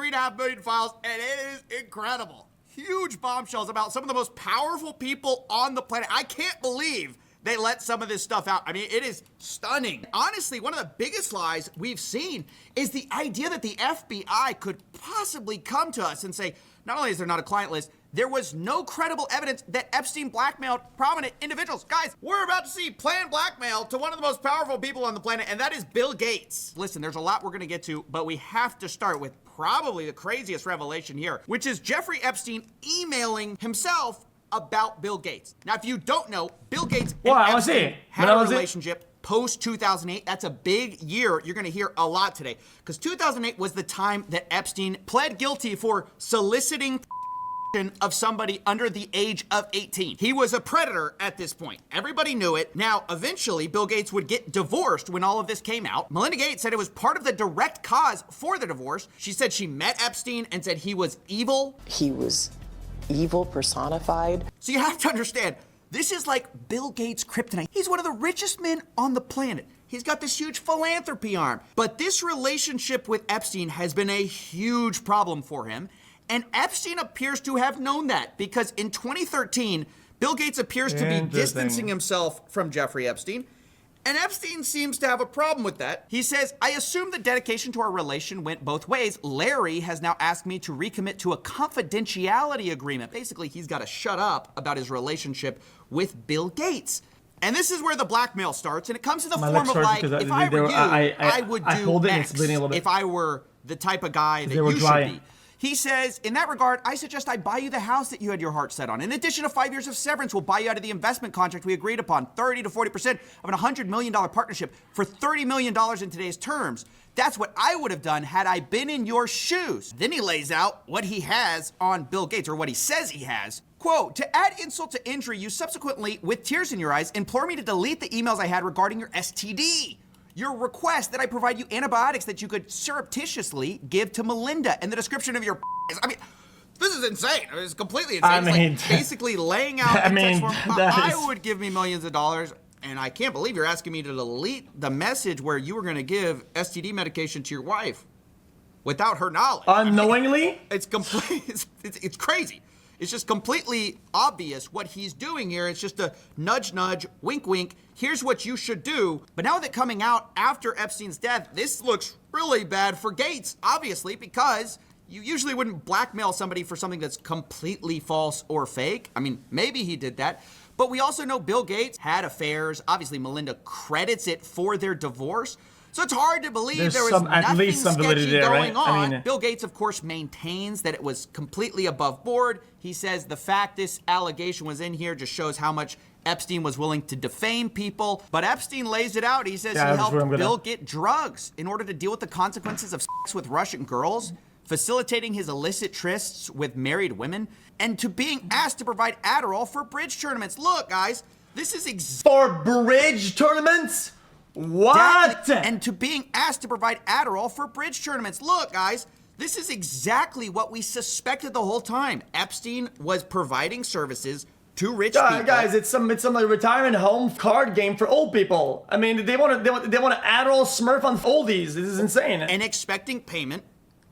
3.5 million files, and it is incredible. Huge bombshells about some of the most powerful people on the planet. I can't believe they let some of this stuff out. I mean, it is stunning. Honestly, one of the biggest lies we've seen is the idea that the FBI could possibly come to us and say, not only is there not a client list, there was no credible evidence that Epstein blackmailed prominent individuals. Guys, we're about to see planned blackmail to one of the most powerful people on the planet, and that is Bill Gates. Listen, there's a lot we're gonna get to, but we have to start with probably the craziest revelation here, which is Jeffrey Epstein emailing himself about Bill Gates. Now, if you don't know, Bill Gates and Epstein had a relationship post-2008. That's a big year. You're gonna hear a lot today, because 2008 was the time that Epstein pled guilty for soliciting of somebody under the age of 18. He was a predator at this point. Everybody knew it. Now, eventually, Bill Gates would get divorced when all of this came out. Melinda Gates said it was part of the direct cause for the divorce. She said she met Epstein and said he was evil. He was evil personified. So you have to understand, this is like Bill Gates' kryptonite. He's one of the richest men on the planet. He's got this huge philanthropy arm. But this relationship with Epstein has been a huge problem for him. And Epstein appears to have known that, because in 2013, Bill Gates appears to be distancing himself from Jeffrey Epstein. And Epstein seems to have a problem with that. He says, I assume the dedication to our relation went both ways. Larry has now asked me to recommit to a confidentiality agreement. Basically, he's got to shut up about his relationship with Bill Gates. And this is where the blackmail starts, and it comes in the form of like, if I were you, I would do X if I were the type of guy that you should be. He says, in that regard, I suggest I buy you the house that you had your heart set on. In addition to 5 years of severance, we'll buy you out of the investment contract we agreed upon, 30 to 40% of an $100 million partnership for $30 million in today's terms. That's what I would have done had I been in your shoes. Then he lays out what he has on Bill Gates, or what he says he has. Quote, to add insult to injury, you subsequently, with tears in your eyes, implore me to delete the emails I had regarding your STD. Your request that I provide you antibiotics that you could surreptitiously give to Melinda, and the description of your I mean, this is insane. It's completely insane. I mean, it's like basically laying out in text form, I would give me millions of dollars, and I can't believe you're asking me to delete the message where you were going to give STD medication to your wife without her knowledge. Unknowingly? I mean, it's complete. It's crazy. It's just completely obvious what he's doing here. It's just a nudge, nudge, wink, wink. Here's what you should do. But now that coming out after Epstein's death, this looks really bad for Gates, obviously, because you usually wouldn't blackmail somebody for something that's completely false or fake. I mean, maybe he did that. But we also know Bill Gates had affairs. Obviously, Melinda credits it for their divorce. So it's hard to believe there was nothing sketchy going on. I mean, Bill Gates, of course, maintains that it was completely above board. He says the fact this allegation was in here just shows how much Epstein was willing to defame people. But Epstein lays it out. He says he helped Bill get drugs in order to deal with the consequences of sex with Russian girls, facilitating his illicit trysts with married women, and to being asked to provide Adderall for bridge tournaments. Look, guys, this is for bridge tournaments? What? And to being asked to provide Adderall for bridge tournaments. Look, guys, this is exactly what we suspected the whole time. Epstein was providing services to rich people. Guys, it's some like retirement home card game for old people. I mean, they want to Adderall Smurf on oldies. This is insane. And expecting payment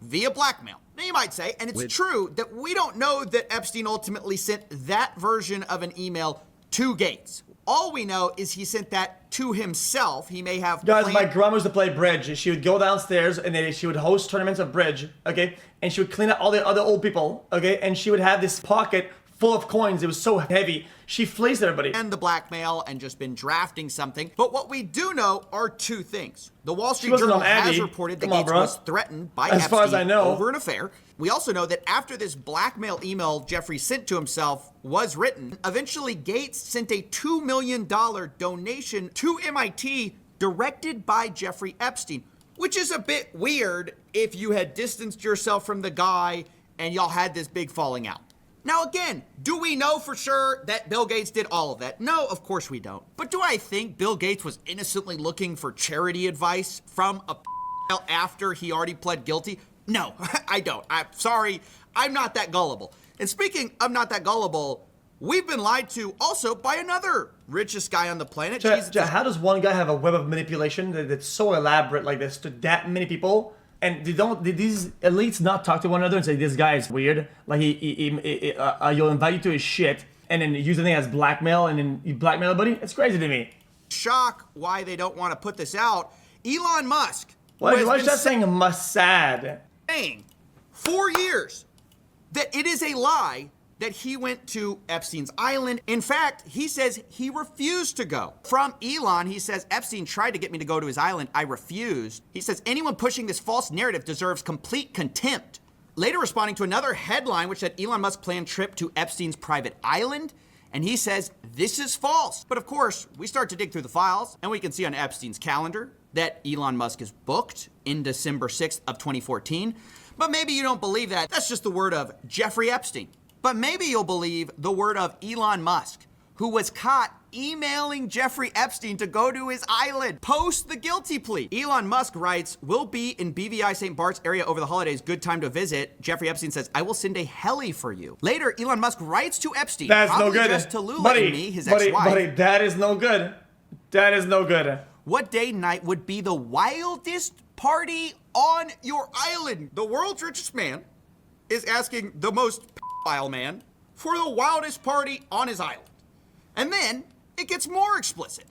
via blackmail. Now you might say, and it's true that we don't know that Epstein ultimately sent that version of an email to Gates. All we know is he sent that to himself. He may have my grandma used to play bridge. She would go downstairs and then she would host tournaments of bridge, okay? And she would clean up all the other old people, okay? And she would have this pocket full of coins. It was so heavy. She fleeced everybody. And the blackmail and just been drafting something. But what we do know are two things. The Wall Street Journal has reported that Gates was threatened by Epstein far as I know. over an affair. We also know that after this blackmail email Jeffrey sent to himself was written, eventually Gates sent a $2 million donation to MIT directed by Jeffrey Epstein, which is a bit weird if you had distanced yourself from the guy and y'all had this big falling out. Now again, do we know for sure that Bill Gates did all of that? No, of course we don't. But do I think Bill Gates was innocently looking for charity advice from a after he already pled guilty? No, I don't. I'm sorry, I'm not that gullible. And speaking of not that gullible, we've been lied to also by another richest guy on the planet. How does one guy have a web of manipulation that's so elaborate like this to that many people And did these elites not talk to one another and say this guy is weird? Like you'll invite you to his shit and then use the thing as blackmail and then you blackmail everybody? It's crazy to me. Shock why they don't want to put this out. Elon Musk. Why is that saying Mossad? Saying 4 years that it is a lie that he went to Epstein's island. In fact, he says he refused to go. From Elon, he says, Epstein tried to get me to go to his island. I refused. He says, anyone pushing this false narrative deserves complete contempt. Later responding to another headline, which said Elon Musk planned trip to Epstein's private island. And he says, this is false. But of course, we start to dig through the files and we can see on Epstein's calendar that Elon Musk is booked in December 6th of 2014. But maybe you don't believe that. That's just the word of Jeffrey Epstein. But maybe you'll believe the word of Elon Musk, who was caught emailing Jeffrey Epstein to go to his island post the guilty plea. Elon Musk writes, "Will be in BVI St. Bart's area over the holidays. Good time to visit." Jeffrey Epstein says, "I will send a heli for you." Later, Elon Musk writes to Epstein, that's no probably good. just to Lula and me, his ex-wife. Buddy, that is no good. That is no good. What day and night would be the wildest party on your island? The world's richest man is asking the most pedophile man for the wildest party on his island. And then it gets more explicit.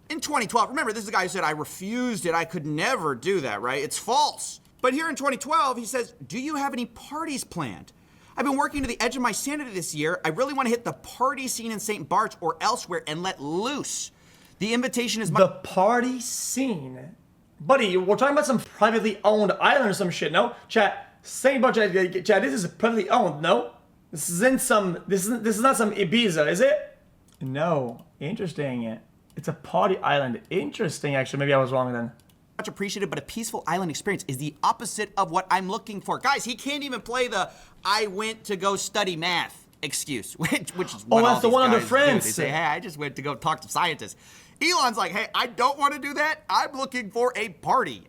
In 2012, remember, this is the guy who said, I refused it. I could never do that, right? It's false. But here in 2012, he says, do you have any parties planned? I've been working to the edge of my sanity this year. I really want to hit the party scene in St. Bart's or elsewhere and let loose. The invitation is the party scene. Buddy, we're talking about some privately owned island or some shit, no? Chat, St. Bart's, chat, this is privately owned, no? This isn't some, this is not some Ibiza, is it? No. Interesting. It's a party island. Interesting, actually. Maybe I was wrong then. Much appreciated, but a peaceful island experience is the opposite of what I'm looking for. Guys, he can't even play the I went to go study math excuse, which is what that's the one under Friends. They say, hey, I just went to go talk to scientists. Elon's like, hey, I don't want to do that. I'm looking for a party.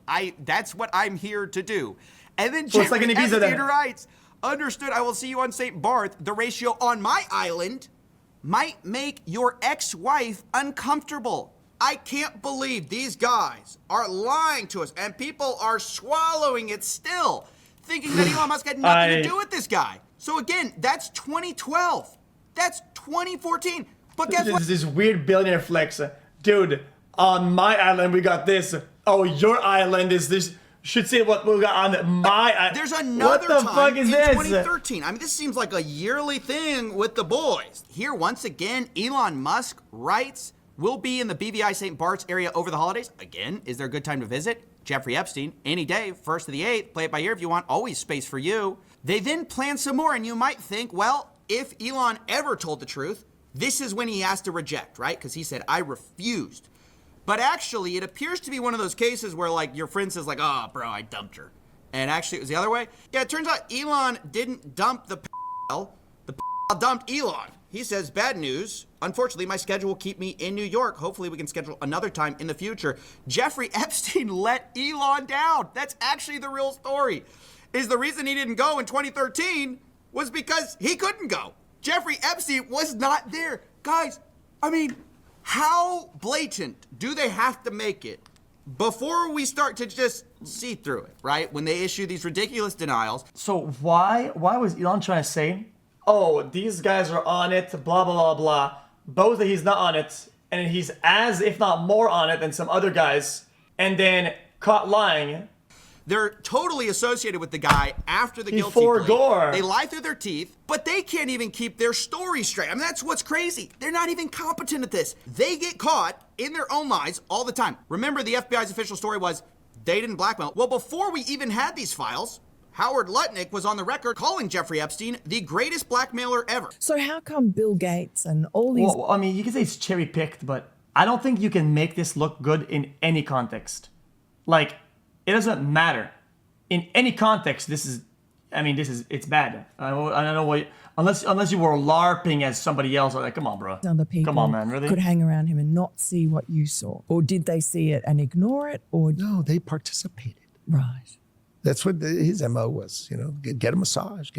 That's what I'm here to do. And then it's like an Ibiza then. writes, understood, I will see you on St. Barth. The ratio on my island might make your ex-wife uncomfortable. I can't believe these guys are lying to us and people are swallowing it still, thinking that Elon Musk had nothing to do with this guy. So again, that's 2012. That's 2014. But guess what? This weird billionaire flex. Dude, on my island we got this. Oh, your island is this. Should say what we got on my island. There's another what the time fuck is in this? 2013. I mean, this seems like a yearly thing with the boys. Here, once again, Elon Musk writes, we'll be in the BVI St. Bart's area over the holidays. Again, is there a good time to visit? Jeffrey Epstein, any day, 1st to the 8th. Play it by ear if you want. Always space for you. They then plan some more, and you might think, well, if Elon ever told the truth, this is when he has to reject, right? Because he said, I refused. But actually, it appears to be one of those cases where, like, your friend says, like, oh, bro, I dumped her. And actually, it was the other way. Yeah, it turns out Elon didn't dump the The dumped Elon. He says, bad news. Unfortunately, my schedule will keep me in New York. Hopefully, we can schedule another time in the future. Jeffrey Epstein let Elon down. That's actually the real story. Is the reason he didn't go in 2013 was because he couldn't go. Jeffrey Epstein was not there. Guys, I mean, how blatant do they have to make it before we start to just see through it, right? When they issue these ridiculous denials. So why was Elon trying to say, oh, these guys are on it, blah, blah, blah, blah. Both that he's not on it, and he's as, if not more on it than some other guys, and then caught lying. They're totally associated with the guy after the guilty Before plea. Gore. They lie through their teeth, but they can't even keep their story straight. I mean, that's what's crazy. They're not even competent at this. They get caught in their own lies all the time. Remember, the FBI's official story was they didn't blackmail. Well, before we even had these files, Howard Lutnick was on the record calling Jeffrey Epstein the greatest blackmailer ever. So how come Bill Gates and all these... Well, I mean, you can say it's cherry-picked, but I don't think you can make this look good in any context. Like, it doesn't matter. In any context, it's bad. I don't know what, unless you were LARPing as somebody else, like, come on, bro. Other people come on, man, really? could hang around him and not see what you saw. Or did they see it and ignore it? Or No, they participated. Right. That's what his MO was, get a massage.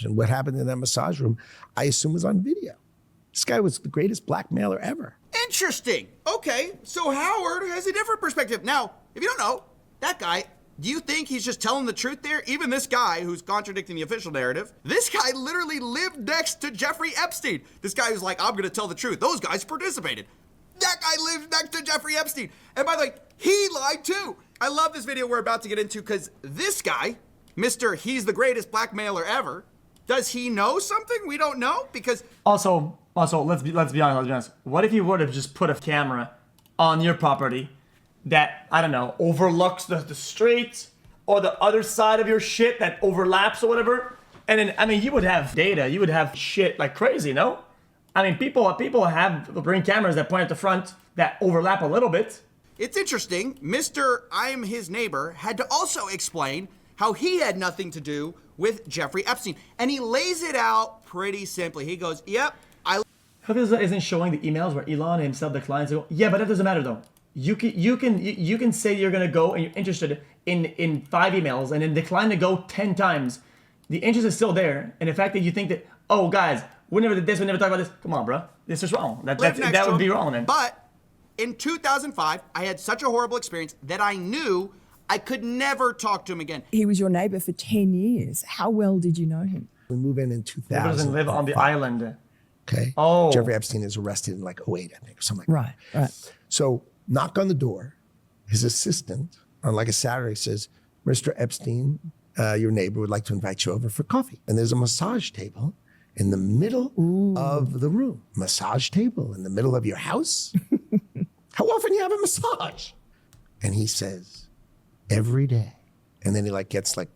And what happened in that massage room, I assume was on video. This guy was the greatest blackmailer ever. Interesting. Okay, so Howard has a different perspective. Now, if you don't know, that guy Do you think he's just telling the truth there? Even this guy who's contradicting the official narrative, this guy literally lived next to Jeffrey Epstein. This guy was like, I'm gonna tell the truth. Those guys participated. That guy lives next to Jeffrey Epstein. And by the way, he lied too. I love this video we're about to get into because this guy, Mr. He's the greatest blackmailer ever, does he know something we don't know? Because Also, let's be honest. What if you would have just put a camera on your property that, I don't know, overlooks the street or the other side of your shit that overlaps or whatever? And then, I mean, you would have data, you would have shit like crazy, no? I mean, people bring cameras that point at the front that overlap a little bit. it's interesting, Mr. I'm his neighbor had to also explain how he had nothing to do with Jeffrey Epstein. And he lays it out pretty simply. He goes, yep, I How this isn't showing the emails where Elon himself declines to go? Yeah, but that doesn't matter though. You can say you're gonna go and you're interested in 5 emails and then decline to go 10 times. The interest is still there, and the fact that you think that, oh guys, we never did this, we never talked about this. Come on, bro, this is wrong. That would be wrong, man. But in 2005, I had such a horrible experience that I knew I could never talk to him again. He was your neighbor for 10 years. How well did you know him? We move in 2000. He doesn't live on the island. Okay. Oh. Jeffrey Epstein is arrested in like 08, I think, or something like that. Right. So knock on the door. His assistant on like a Saturday says, Mr. Epstein, your neighbor would like to invite you over for coffee. And there's a massage table in the middle of the room. Massage table in the middle of your house? How often you have a massage? And he says, every day. And then he like gets like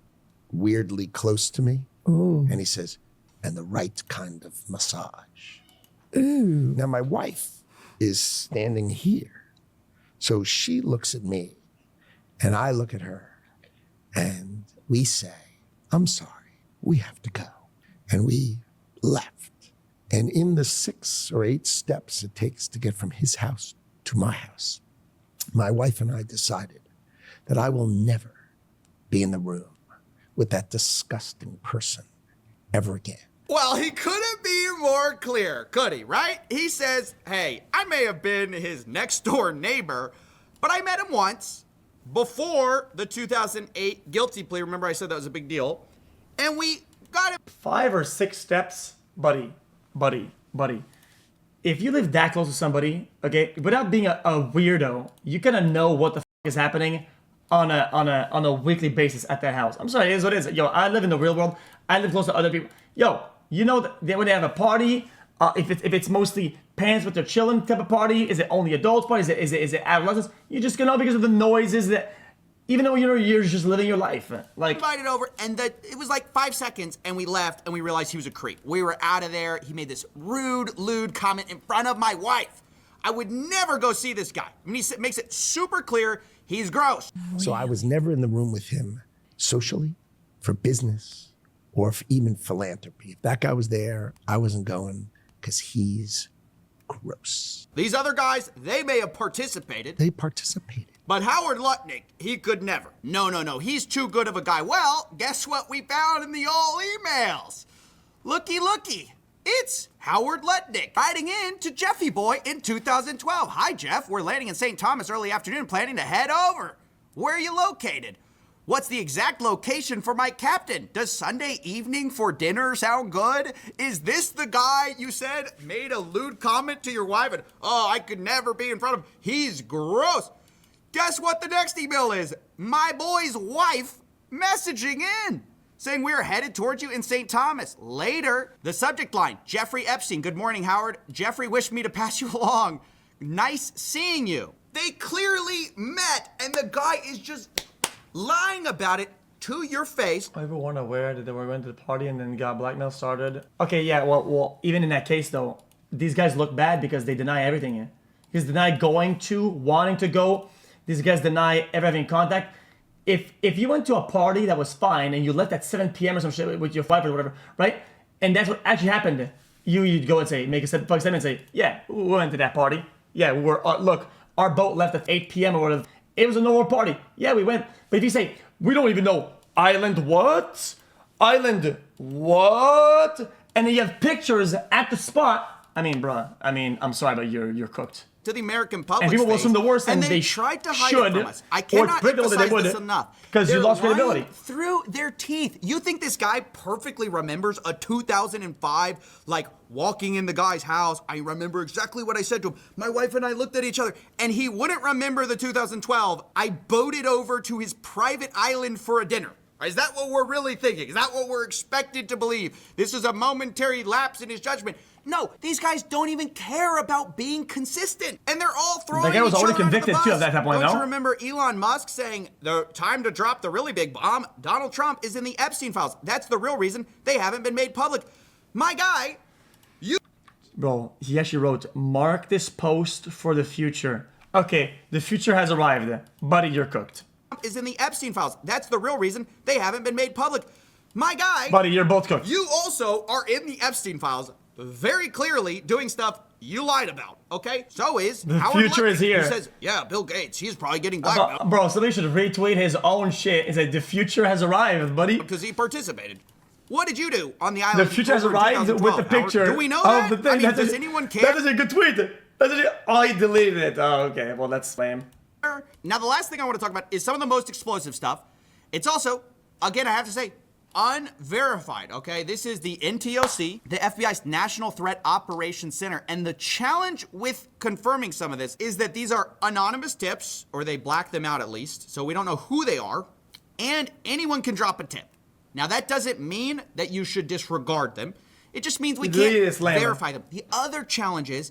weirdly close to me. And he says, and the right kind of massage. Now my wife is standing here. So she looks at me and I look at her and we say, I'm sorry, we have to go. And we left. And in the 6 or 8 steps it takes to get from his house to my house, my wife and I decided that I will never be in the room with that disgusting person ever again. Well, he couldn't be more clear, could he, right? He says, hey, I may have been his next door neighbor, but I met him once before the 2008 guilty plea. Remember I said that was a big deal? And we got him. 5 or 6 steps, buddy. If you live that close to somebody, okay, without being a weirdo, you kind of know what the is happening on a weekly basis at that house. I'm sorry, it is what it is. Yo, I live in the real world. I live close to other people. Yo, you know that when they have a party, if it's mostly parents with their children type of party, is it only adults party? Is it adolescents? You just know because of the noises that, even though you're just living your life, like Invited over, and it was like 5 seconds, and we left, and we realized he was a creep. We were out of there. He made this rude, lewd comment in front of my wife. I would never go see this guy. I mean, he makes it super clear he's gross. So I was never in the room with him socially, for business, or for even philanthropy. If that guy was there, I wasn't going because he's gross. These other guys, they may have participated, They participated. but Howard Lutnick, he could never. No, he's too good of a guy. Well, guess what we found in the old emails? Looky. It's Howard Lutnick writing in to Jeffy Boy in 2012. Hi, Jeff. We're landing in St. Thomas early afternoon, planning to head over. Where are you located? What's the exact location for my captain? Does Sunday evening for dinner sound good? Is this the guy you said made a lewd comment to your wife and, oh, I could never be in front of him? He's gross. Guess what the next email is? My boy's wife messaging in, saying we're headed towards you in St. Thomas. Later, the subject line, Jeffrey Epstein. Good morning, Howard. Jeffrey wished me to pass you along. Nice seeing you. They clearly met, and the guy is just lying about it to your face. everyone aware that they were going to the party and then got blackmail started. Okay, yeah, well, even in that case though, these guys look bad because they deny everything. He's denied going to, wanting to go. These guys deny ever having contact. If you went to a party that was fine and you left at 7 p.m. or some shit with your wife or whatever, right? And that's what actually happened. You'd go and say, make a statement and say, yeah, we went to that party. Yeah, we were, look, our boat left at 8 p.m. or whatever. It was a normal party. Yeah, we went. But if you say, we don't even know, island what? Island what? And then you have pictures at the spot. I mean, bruh, I'm sorry, but you're cooked. to the American public. And people will assume the worst, and they tried to hide should, it from us. I or cannot predictable that they emphasize this would, enough. 'cause you They're lost lying credibility. through their teeth. You think this guy perfectly remembers a 2005, like, walking in the guy's house? I remember exactly what I said to him. My wife and I looked at each other, and he wouldn't remember the 2012. I boated over to his private island for a dinner. Is that what we're really thinking? Is that what we're expected to believe? This is a momentary lapse in his judgment. No, these guys don't even care about being consistent, and they're all throwing The guy was each already other under the convicted, too, bus. at that point, Don't no? you remember Elon Musk saying the time to drop the really big bomb? Donald Trump is in the Epstein files. That's the real reason they haven't been made public. My guy, Bro, he actually wrote, mark this post for the future. Okay, the future has arrived. Buddy, you're cooked. is in the Epstein files. That's the real reason they haven't been made public. My guy, Buddy, you're both cooked. you also are in the Epstein files, very clearly doing stuff you lied about, okay? So is The Howard future is Lutnick, here. who says, yeah, Bill Gates, he's probably getting blackmailed Bro, somebody should retweet his own shit and say, the future has arrived, buddy. because he participated. What did you do on the The island? future has over arrived with 2012, the Howard? picture Do we know of that? the thing. I mean, does anyone care? That is a good tweet. Oh, he deleted it. Oh, okay. Well, that's lame. Now, the last thing I want to talk about is some of the most explosive stuff. It's also, again, I have to say, unverified, okay? This is the NTOC, the FBI's National Threat Operations Center. And the challenge with confirming some of this is that these are anonymous tips, or they black them out at least, so we don't know who they are, and anyone can drop a tip. Now, that doesn't mean that you should disregard them. It just means we can't verify them. The other challenge is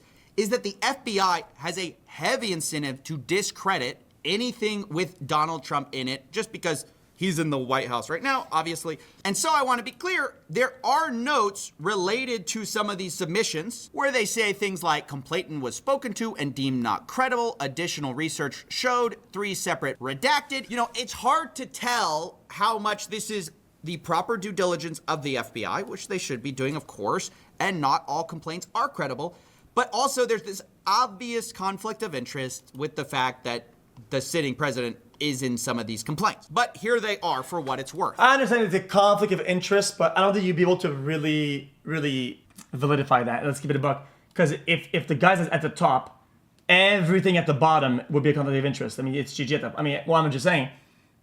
that the FBI has a heavy incentive to discredit anything with Donald Trump in it, just because he's in the White House right now, obviously. And so I want to be clear, there are notes related to some of these submissions where they say things like complainant was spoken to and deemed not credible. Additional research showed 3 separate redacted. You know, it's hard to tell how much this is the proper due diligence of the FBI, which they should be doing, of course, and not all complaints are credible. But also there's this obvious conflict of interest with the fact that the sitting president is in some of these complaints. But here they are for what it's worth. I understand it's a conflict of interest, but I don't think you'd be able to really validify that. Let's keep it a buck. Because if the guys at the top, everything at the bottom would be a conflict of interest. I mean, it's GG at the, I mean, what I'm just saying,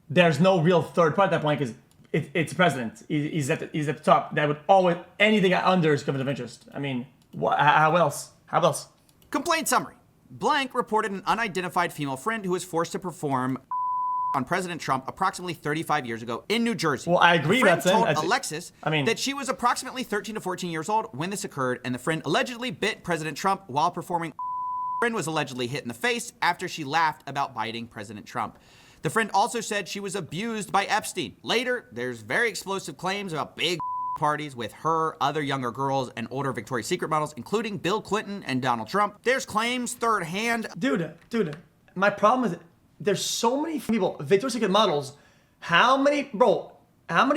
there's no real third party at that point because it's the president. He's at the top. That would always, anything under is conflict of interest. I mean, how else? How else? Complaint summary. Blank reported an unidentified female friend who was forced to perform on President Trump approximately 35 years ago in New Jersey. Well, I agree. The friend That's told it. Alexis that she was approximately 13 to 14 years old when this occurred, and the friend allegedly bit President Trump while performing. The friend was allegedly hit in the face after she laughed about biting President Trump. The friend also said she was abused by Epstein. Later, there's very explosive claims about big parties with her, other younger girls, and older Victoria's Secret models, including Bill Clinton and Donald Trump. There's claims third hand. Dude, my problem is there's so many people, Victoria's Secret models. How many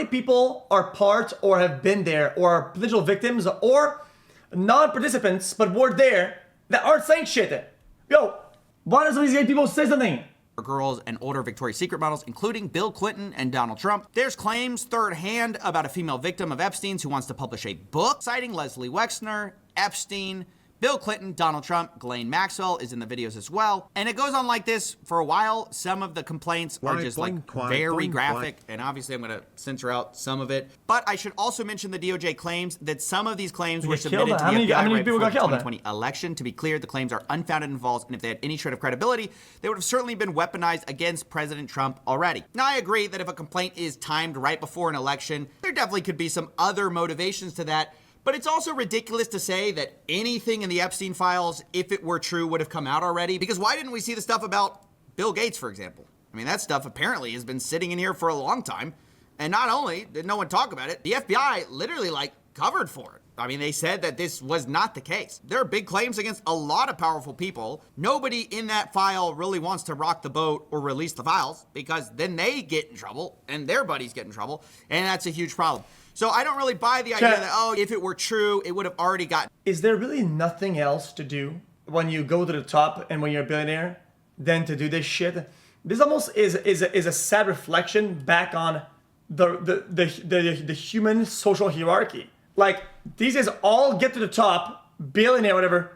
people are part or have been there or are potential victims or non-participants but were there that aren't saying shit? Yo, why does some of these people say something? Girls and older Victoria's Secret models, including Bill Clinton and Donald Trump. There's claims third hand about a female victim of Epstein's who wants to publish a book citing Leslie Wexner, Epstein, Bill Clinton, Donald Trump, Ghislaine Maxwell is in the videos as well. And it goes on like this for a while. Some of the complaints are just very graphic, and obviously I'm going to censor out some of it. But I should also mention the DOJ claims that some of these claims were submitted to the FBI right before the 2020 election. To be clear, the claims are unfounded and false, and if they had any shred of credibility, they would have certainly been weaponized against President Trump already. Now, I agree that if a complaint is timed right before an election, there definitely could be some other motivations to that. But it's also ridiculous to say that anything in the Epstein files, if it were true, would have come out already. Because why didn't we see the stuff about Bill Gates, for example? I mean, that stuff apparently has been sitting in here for a long time. And not only did no one talk about it, the FBI literally covered for it. I mean, they said that this was not the case. There are big claims against a lot of powerful people. Nobody in that file really wants to rock the boat or release the files because then they get in trouble and their buddies get in trouble. And that's a huge problem. So I don't really buy the idea that, if it were true, it would have already gotten. Is there really nothing else to do when you go to the top and when you're a billionaire than to do this shit? This almost is a sad reflection back on the human social hierarchy. Like, these guys all get to the top, billionaire, whatever,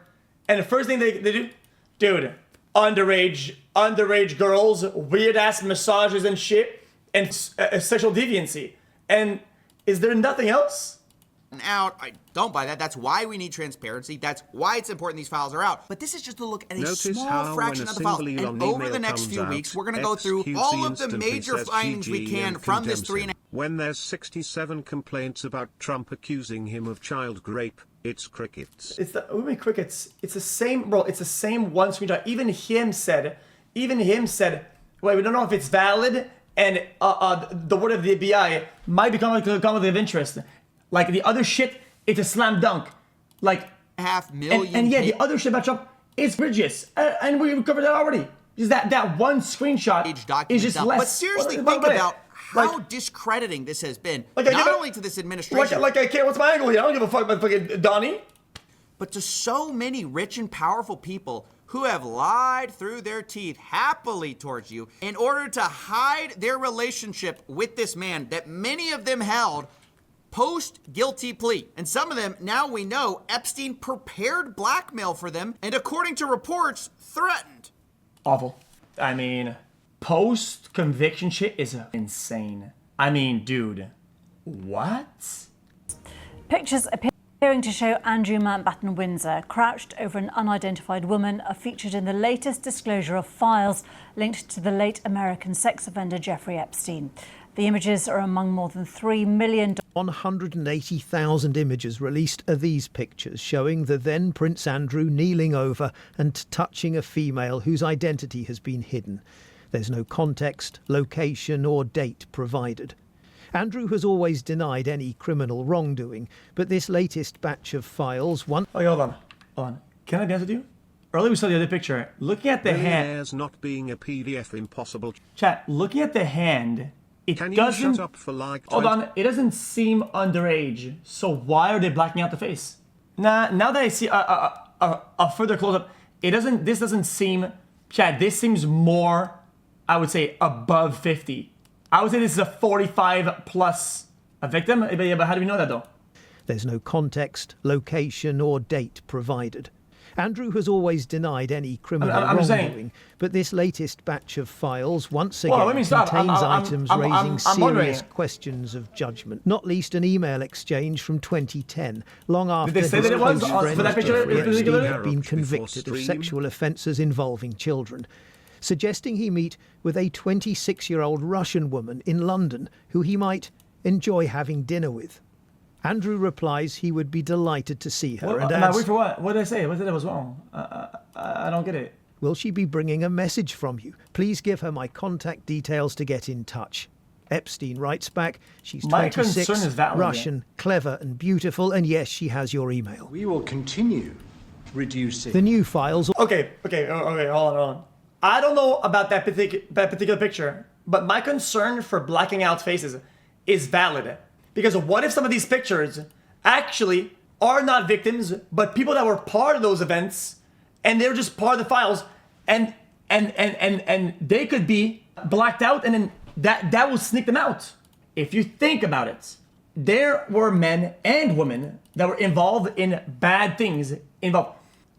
and the first thing they do, Dude, underage girls, weird ass massages and shit, and sexual deviancy. And is there nothing else? Out. I don't buy that. That's why we need transparency. That's why it's important these files are out. But this is just a look at a small fraction of the files. And over the next few weeks, we're going to go through all of the major findings we can from this 3.5. When there's 67 complaints about Trump accusing him of child rape, it's crickets. It's the crickets. It's the same, bro. It's the same one screenshot. Even him said, wait, we don't know if it's valid, and the word of the FBI might become a conflict of interest. Like the other shit, it's a slam dunk. Like half million. And yeah, the other shit about Trump is bridges, and we covered that already. Just that one screenshot is just less. But seriously, think about how discrediting this has been, not only to this administration. Like I care. What's my angle here? I don't give a fuck about fucking Donnie. But to so many rich and powerful people who have lied through their teeth happily towards you in order to hide their relationship with this man that many of them held post-guilty plea. And some of them, now we know, Epstein prepared blackmail for them and, according to reports, threatened. Awful. I mean, post-conviction shit is insane. I mean, dude, what? Pictures appearing to show Andrew Mountbatten Windsor crouched over an unidentified woman are featured in the latest disclosure of files linked to the late American sex offender Jeffrey Epstein. The images are among more than 3 million. 180,000 images released are these pictures showing the then Prince Andrew kneeling over and touching a female whose identity has been hidden. There's no context, location or date provided. Andrew has always denied any criminal wrongdoing, but this latest batch of files... Oh, hold on. Can I dance with you? Earlier we saw the other picture. Looking at the hand... not being a PDF impossible. Chat, looking at the hand... Can you shut up for like 20... Hold on, it doesn't seem underage. So why are they blacking out the face? Nah, now that I see a further close-up, this doesn't seem... Chad, this seems more, I would say, above 50. I would say this is a 45 plus a victim. But how do we know that though? There's no context, location or date provided. Andrew has always denied any criminal wrongdoing, but this latest batch of files once again contains items raising serious questions of judgment, not least an email exchange from 2010, long after his close friend Jeffrey Epstein had been convicted of sexual offences involving children, suggesting he meet with a 26-year-old Russian woman in London who he might enjoy having dinner with. Andrew replies he would be delighted to see her and adds... Wait for what? What did I say? What did I was wrong? I don't get it. Will she be bringing a message from you? Please give her my contact details to get in touch. Epstein writes back, she's 26, Russian, clever and beautiful, and yes, she has your email. We will continue reducing... The new files... Okay, hold on. I don't know about that particular picture, but my concern for blacking out faces is valid. Because what if some of these pictures actually are not victims, but people that were part of those events, and they're just part of the files, and they could be blacked out, and then that will sneak them out. If you think about it, there were men and women that were involved in bad things.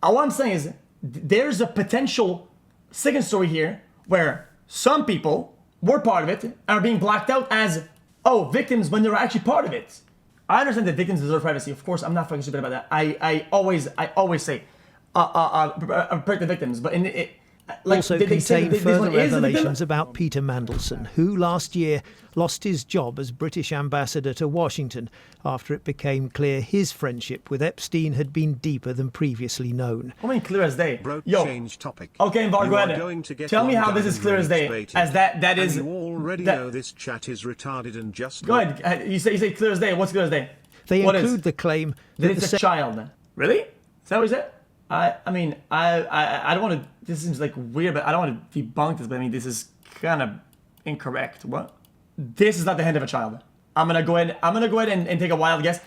All I'm saying is there's a potential second story here where some people were part of it and are being blacked out as victims when they were actually part of it. I understand that victims deserve privacy. Of course, I'm not fucking stupid about that. I always say, protect the victims. But also contain further revelations about Peter Mandelson, who last year lost his job as British ambassador to Washington after it became clear his friendship with Epstein had been deeper than previously known. I mean, clear as day. Change topic. Okay, Var, go ahead. Tell me how this is clear as day. As that is. You already know this chat is retarded and just. Go ahead. You say clear as day. What's clear as day? They include the claim that it's a child. Really? Is that what he said? I mean, I don't want to. This seems like weird, but I don't want to debunk this. But I mean, this is kind of incorrect. What? This is not the hand of a child. I'm gonna go ahead and take a wild guess.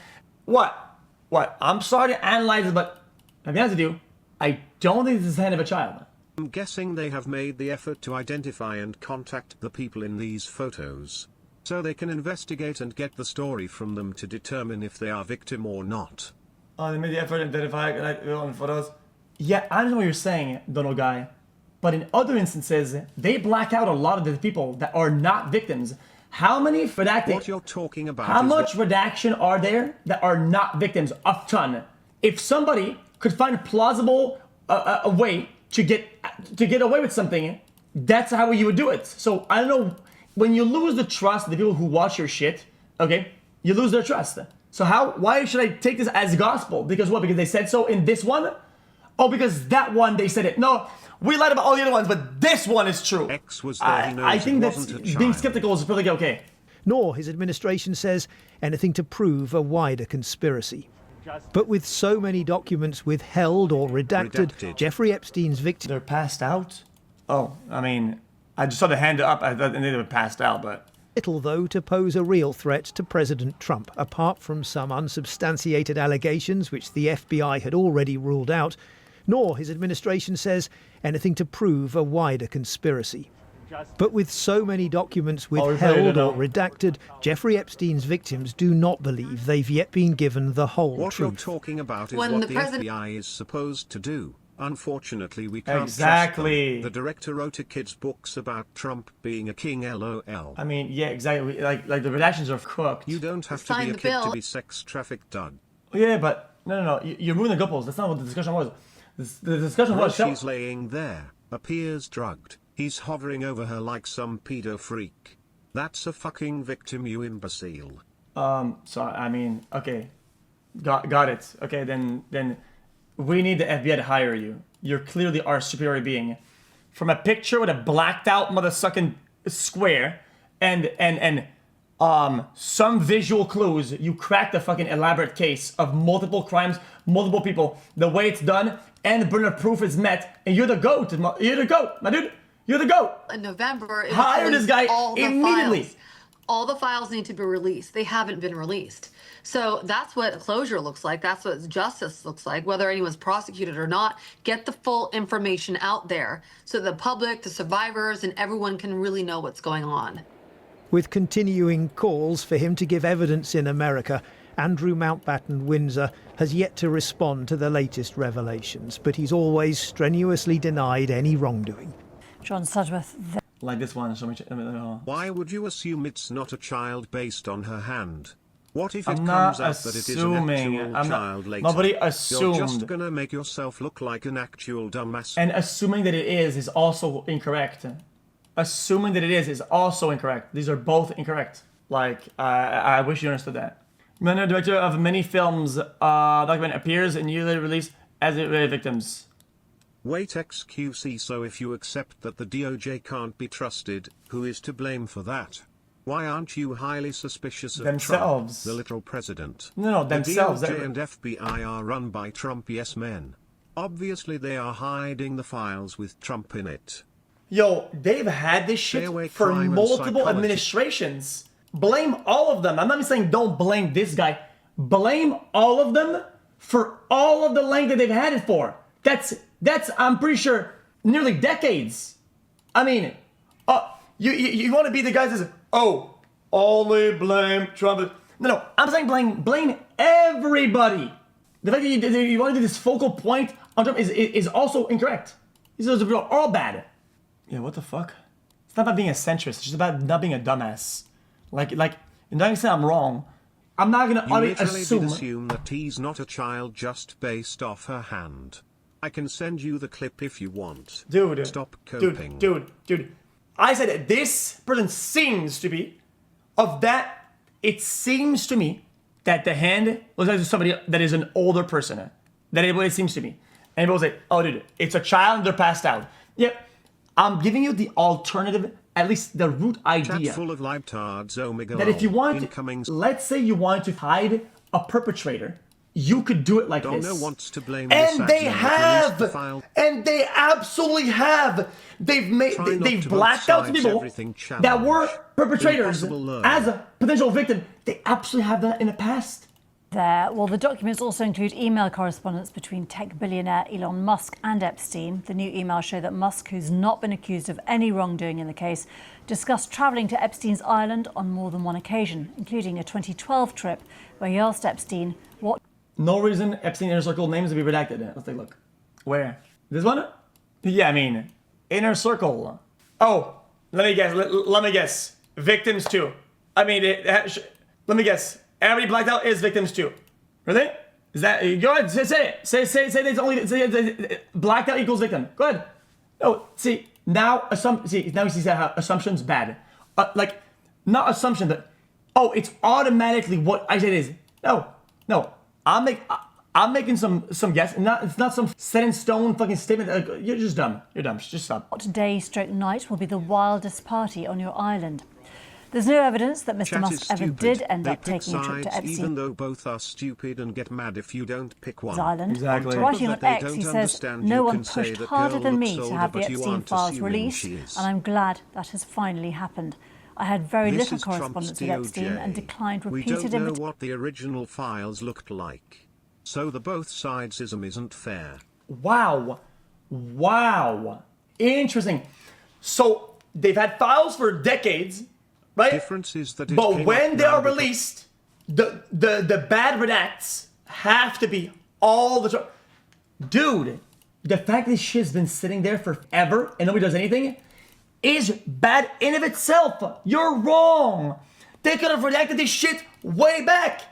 What? I'm sorry to analyze it, but to be honest with you, I don't think this is the hand of a child. I'm guessing they have made the effort to identify and contact the people in these photos, so they can investigate and get the story from them to determine if they are victim or not. Oh, they made the effort to identify photos. Yeah, I understand what you're saying, Donald Guy. But in other instances, they black out a lot of the people that are not victims. How many redacted? What you're talking about? How much redaction are there that are not victims? A ton. If somebody could find a plausible a way to get away with something, that's how you would do it. So I don't know. When you lose the trust of the people who watch your shit, okay, you lose their trust. So why should I take this as gospel? Because what? Because they said so in this one? Oh, because that one they said it. No, we lied about all the other ones, but this one is true. X was there, he knows I think it that wasn't a being child. skeptical is perfectly okay. Nor, his administration says, anything to prove a wider conspiracy. But with so many documents withheld or redacted. Jeffrey Epstein's victims... They're passed out? Oh, I mean, I just saw the hand up and they were passed out, but... Little, though, to pose a real threat to President Trump, apart from some unsubstantiated allegations which the FBI had already ruled out. Nor, his administration says, anything to prove a wider conspiracy. But with so many documents withheld or redacted, Jeffrey Epstein's victims do not believe they've yet been given the whole What truth. you're talking about is what the FBI is supposed to do. Unfortunately, we can't trust them. The director wrote a kid's books about Trump being a king, LOL. I mean, yeah, exactly. Like the redactions are cooked. You don't have to be a kid to be sex trafficked, Doug. Yeah, but no. You're moving the goalposts. That's not what the discussion was. The discussion was... She's laying there, appears drugged. He's hovering over her like some pedo freak. That's a fucking victim, you imbecile. So, I mean, okay. Got it. Okay, then we need the FBI to hire you. You're clearly our superior being. From a picture with a blacked out motherfucking square and some visual clues, you cracked a fucking elaborate case of multiple crimes, multiple people, the way it's done, and the burden of proof is met, and you're the GOAT. You're the GOAT, my dude. You're the GOAT. In November, hire this guy immediately. All the files need to be released. They haven't been released. So that's what closure looks like. That's what justice looks like, whether anyone's prosecuted or not. Get the full information out there so the public, the survivors, and everyone can really know what's going on. With continuing calls for him to give evidence in America, Andrew Mountbatten Windsor has yet to respond to the latest revelations, but he's always strenuously denied any wrongdoing. John Studworth. Like this one. Why would you assume it's not a child based on her hand? What if it I'm comes not out that it is an actual child later? Nobody assumed. You're just gonna make yourself look like an actual dumbass. And assuming that it is also incorrect. Assuming that it is also incorrect. These are both incorrect. Like, I wish you understood that. The director of many films, document appears in newly released as victims. Wait, XQC, so if you accept that the DOJ can't be trusted, who is to blame for that? Why aren't you highly suspicious of themselves? Trump, the literal president? No, themselves. The DOJ and FBI are run by Trump yes men. Obviously they are hiding the files with Trump in it. Yo, they've had this shit for multiple administrations. Blame all of them. I'm not even saying don't blame this guy. Blame all of them for all of the length that they've had it for. That's I'm pretty sure nearly decades. I mean, you want to be the guy that says, oh, only blame Trump. No, I'm saying blame everybody. The fact that you want to do this focal point on Trump is also incorrect. These are all bad. Yeah, what the fuck? It's not about being a centrist. It's just about not being a dumbass. Like, you're not gonna say I'm wrong. I'm not gonna assume that he's not a child just based off her hand. I can send you the clip if you want. Dude. Stop coping. Dude. I said this person seems to be, of that, it seems to me that the hand looks like somebody that is an older person. That is what it seems to me. And people say, oh dude, it's a child and they're passed out. Yep. I'm giving you the alternative, at least the root idea. Chat full of libtards, Omega. That if you want to, let's say you want to hide a perpetrator, you could do it like this. Dono wants to blame and they have, and they absolutely have. They've blacked out people that were perpetrators as a potential victim. They absolutely have that in the past. Well, the documents also include email correspondence between tech billionaire Elon Musk and Epstein. The new emails show that Musk, who's not been accused of any wrongdoing in the case, discussed travelling to Epstein's island on more than one occasion, including a 2012 trip where he asked Epstein what... No reason Epstein Inner Circle names to be redacted. Let's take a look. Where? This one? Yeah, I mean, inner circle. Oh, let me guess. Let me guess. Victims too. I mean, let me guess. Everybody blacked out is victims too. Really? Is that? Go ahead. Say it. Say it's only blacked out equals victim. Go ahead. No, see now now you see how assumption's bad. Like not assumption that. Oh, it's automatically what I said is. No. I'm making some guess. It's not some set in stone fucking statement. You're just dumb. You're dumb. Just stop. What day/night will be the wildest party on your island? There's no evidence that Mr. Musk ever did end up taking a trip to Epstein. Even though both are stupid and get mad if you don't pick one. Island. Exactly. Writing on X, he says, "No one pushed harder than me to have the Epstein files released, and I'm glad that has finally happened. I had very little correspondence with Epstein and declined repeated invitations." We don't know what the original files looked like. So the both sidesism isn't fair. Wow. Interesting. So they've had files for decades, right? Difference is that but when they are released, the bad redacts have to be all the time. Dude, the fact this shit's been sitting there forever and nobody does anything is bad in of itself. You're wrong. They could have redacted this shit way back.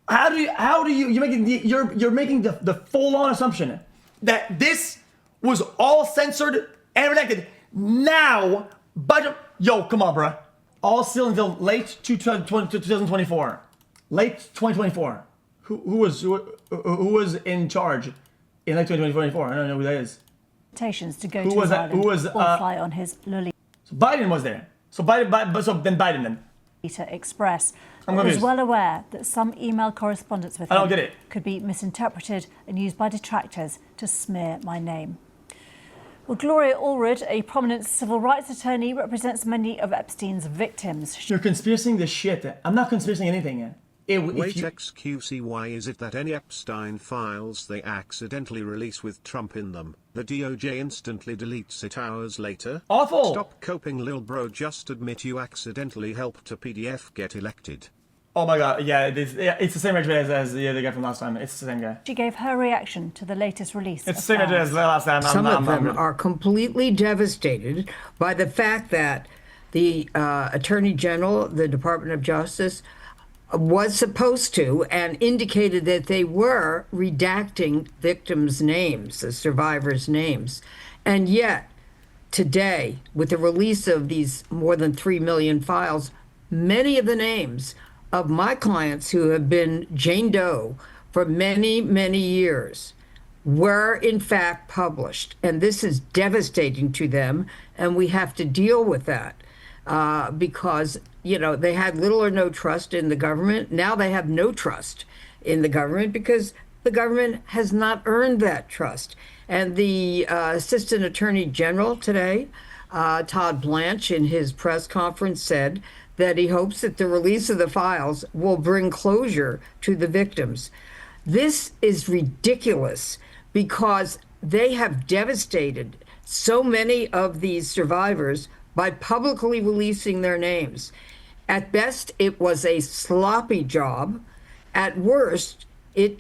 How do you you're making the full-on assumption that this was all censored and redacted now, but yo, come on, bruh. All still until late 2024. Late 2024. Who was in charge in late 2024? I don't know who that is. To go to his island or fly on his Lolita. So Biden was there. So Biden then. Express. I was well aware that some email correspondence with him could be misinterpreted and used by detractors to smear my name. Well, Gloria Allred, a prominent civil rights attorney, represents many of Epstein's victims. You're conspiracying this shit. I'm not conspiracying anything. Wait, XQC, why is it that any Epstein files they accidentally release with Trump in them, the DOJ instantly deletes it hours later? Awful! Stop coping, lil bro, just admit you accidentally helped a PDF get elected. Oh my god, yeah, it's the same address as the guy from last time. It's the same guy. She gave her reaction to the latest release. It's the same address as last time. Some of them are completely devastated by the fact that the Attorney General, the Department of Justice, was supposed to and indicated that they were redacting victims' names, the survivors' names. And yet, today, with the release of these more than 3 million files, many of the names of my clients who have been Jane Doe for many, many years were in fact published. And this is devastating to them, and we have to deal with that because, you know, they had little or no trust in the government. Now they have no trust in the government because the government has not earned that trust. And the Assistant Attorney General today, Todd Blanche, in his press conference said that he hopes that the release of the files will bring closure to the victims. This is ridiculous because they have devastated so many of these survivors by publicly releasing their names. At best, it was a sloppy job. At worst, it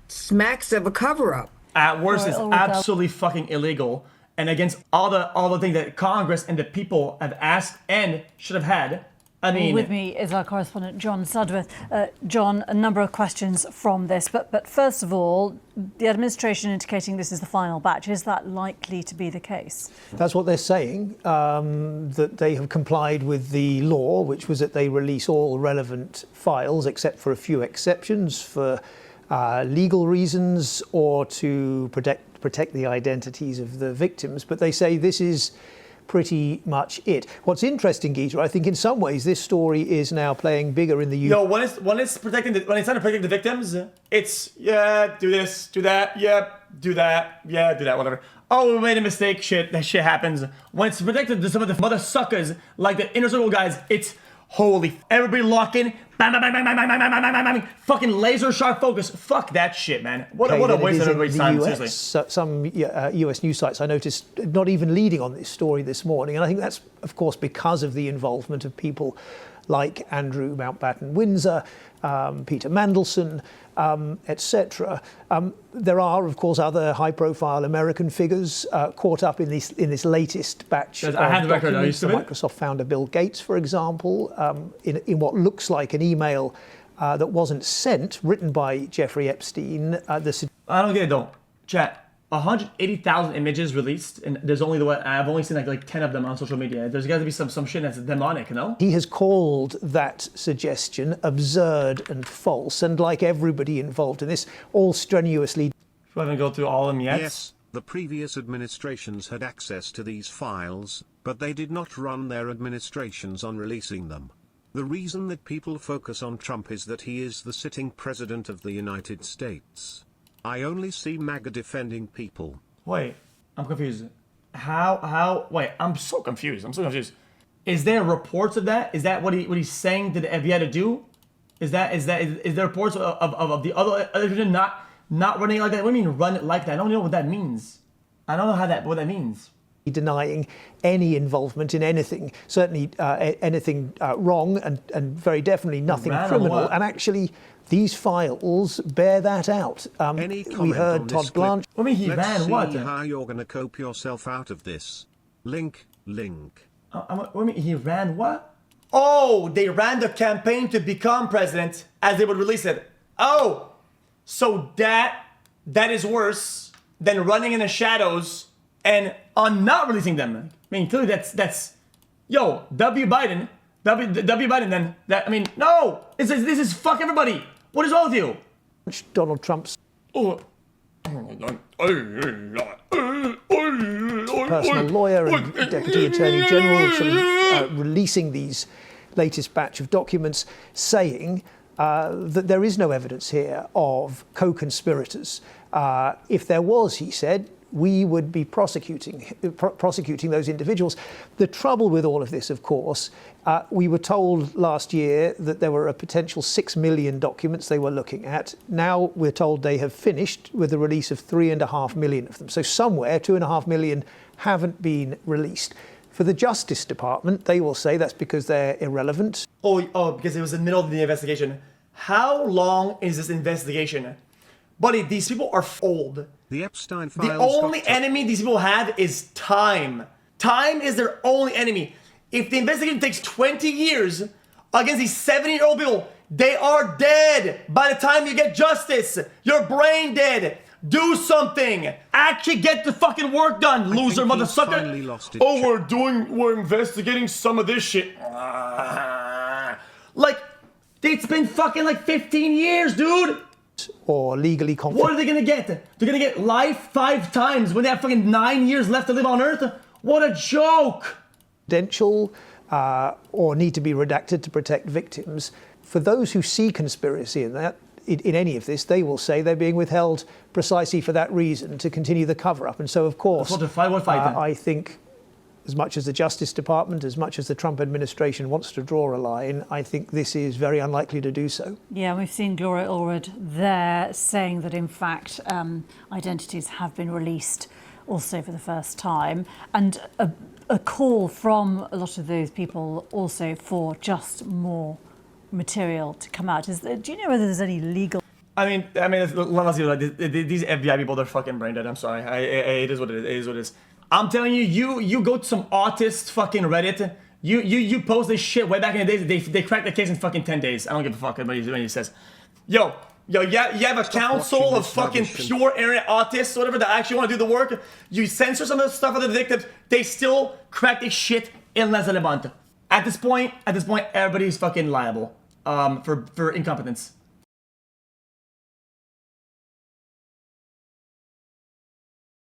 smacks of a cover-up. At worst, it's absolutely fucking illegal and against all the things that Congress and the people have asked and should have had. I mean, with me is our correspondent John Sudworth. John, a number of questions from this, but first of all, the administration indicating this is the final batch. Is that likely to be the case? That's what they're saying, that they have complied with the law, which was that they release all relevant files except for a few exceptions for legal reasons or to protect the identities of the victims. But they say this is pretty much it. What's interesting, Geeta, I think in some ways this story is now playing bigger in the UK. No, when it's trying to protect the victims, it's do this, do that, do that, do that, whatever. Oh, we made a mistake, that shit happens. When it's protected to some of the mother suckers, like the inner circle guys, it's holy, everybody lock in, bang, bang, bang, bang, bang, bang, bang, bang, bang, bang, bang, fucking laser sharp focus. Fuck that shit, man. What a waste of everybody's time, seriously. Some US news sites I noticed not even leading on this story this morning, and I think that's, of course, because of the involvement of people like Andrew Mountbatten-Windsor, Peter Mandelson, etc. There are, of course, other high-profile American figures caught up in this latest batch of documents. Microsoft founder Bill Gates, for example, in what looks like an email that wasn't sent, written by Jeffrey Epstein. I don't get it though. Chat. 180,000 images released, and there's only I've only seen like 10 of them on social media. There's got to be some shit that's demonic, you know? He has called that suggestion absurd and false, and like everybody involved in this, all strenuously. We haven't go through all of them yet. Yes, the previous administrations had access to these files, but they did not run their administrations on releasing them. The reason that people focus on Trump is that he is the sitting president of the United States. I only see MAGA defending people. Wait, I'm confused. Wait, I'm so confused. Is there reports of that? Is that what he's saying that the FBI to do? Is there reports of the other division not running it like that? What do you mean run it like that? I don't know what that means. I don't know what that means. Denying any involvement in anything, certainly anything wrong, and very definitely nothing criminal. And actually, these files bear that out. We heard Todd Blanche. I mean, he ran what? Let's see how you're going to cope yourself out of this. Link. I mean, he ran what? Oh, they ran the campaign to become president as they would release it. Oh, so that is worse than running in the shadows and on not releasing them. I mean, clearly that's yo, W Biden then. That, I mean, no, this is fuck everybody. What is wrong with you? Donald Trump's personal lawyer and Deputy Attorney General sort of releasing these latest batch of documents, saying that there is no evidence here of co-conspirators. If there was, he said, we would be prosecuting those individuals. The trouble with all of this, of course, we were told last year that there were a potential 6 million documents they were looking at. Now we're told they have finished with the release of 3.5 million of them. So somewhere 2.5 million haven't been released. For the Justice Department, they will say that's because they're irrelevant. Oh, because it was in the middle of the investigation. How long is this investigation? Buddy, these people are old. The Epstein files. The only enemy these people have is time. Time is their only enemy. If the investigation takes 20 years against these 70-year-old people, they are dead by the time you get justice. You're brain dead. Do something. Actually get the fucking work done, loser motherfucker. Oh, we're investigating some of this shit. Like, it's been fucking like 15 years, dude. Or legally confident. What are they gonna get? They're gonna get life 5 times when they have fucking 9 years left to live on Earth? What a joke! Confidential or need to be redacted to protect victims. For those who see conspiracy in that, in any of this, they will say they're being withheld precisely for that reason, to continue the cover-up. And so, of course, I think as much as the Justice Department, as much as the Trump administration wants to draw a line, I think this is very unlikely to do so. Yeah, we've seen Gloria Allred there saying that, in fact, identities have been released also for the first time. And a call from a lot of those people also for just more material to come out. Do you know whether there's any legal... I mean, let's see, like, these FBI people, they're fucking brain dead. I'm sorry. It is what it is. It is what it is. I'm telling you, you go to some autist fucking Reddit. You post this shit way back in the days. They cracked the case in fucking 10 days. I don't give a fuck when he says, yo, you have a council of fucking pure internet autists, whatever, that actually want to do the work. You censor some of the stuff of the victims. They still crack this shit in less than a month. At this point, everybody's fucking liable for incompetence.